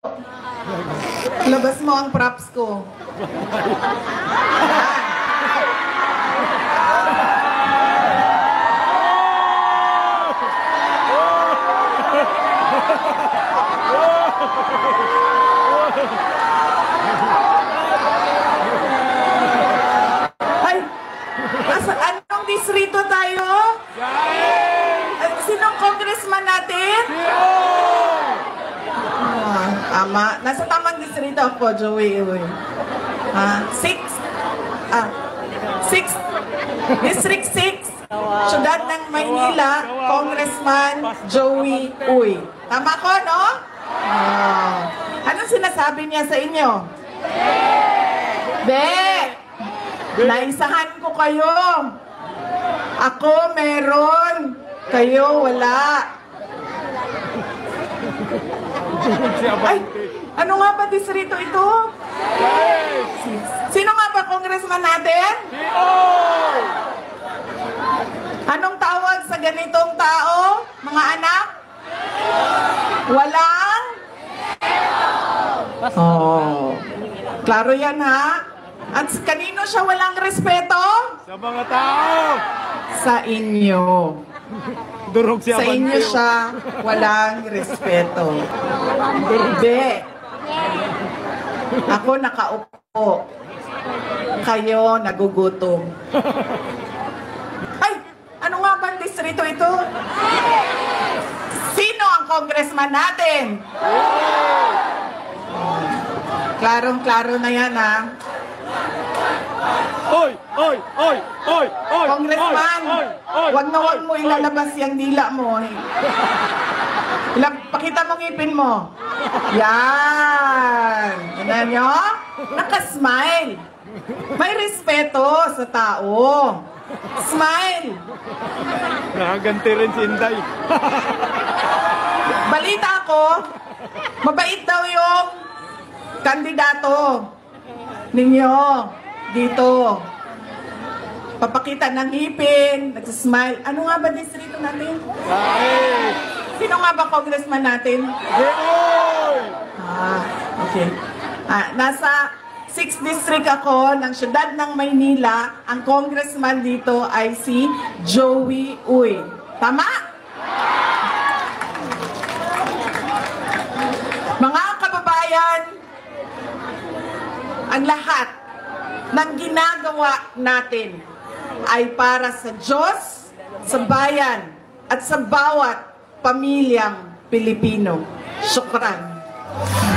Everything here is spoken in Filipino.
Labas mo ang props ko. Ay, anong distrito tayo? Sinong congressman natin? Ama, nasa tamang distrito ako, Joey. District 6, Syudad ng Maynila, Congressman Joey Uy. Tama ko, no? Anong sinasabi niya sa inyo? Naisahan ko kayo. Ako meron, kayo wala. Ay, ano nga ba distrito ito? Sino nga ba congressman natin? Anong tawag sa ganitong tao, mga anak? Walang? Oh, klaro yan ha? At kanino siya walang respeto? Sa mga tao! Sa inyo. Durog siya. Sa inyo siya walang respeto. Hindi. Ako nakaupo. Kayo nagugutom. Ay! Ano nga ba ang distrito ito? Sino ang congressman natin? Klarong-klaro na yan ha. Oy! Oy! Oy! Oy! Oy! Congressman, wag na wag mo ilalabas yung dila mo. Pakita mo ngipin mo. Yan. Tignan nyo? Nakasmile. May respeto sa tao. Smile. Nakaganti rin si Inday. Balita ko, mabait daw yung kandidato ninyo dito. Papakita ng ngipin, nagsasmile. Ano nga ba distrito natin? Sino nga ba congressman natin? Okay. Nasa 6th district ako ng Syudad ng Maynila. Ang congressman dito ay si Joey Uy. Tama? Mga kababayan, ang lahat ng ginagawa natin ay para sa Diyos, sa bayan, at sa bawat pamilyang Pilipino. Syukran.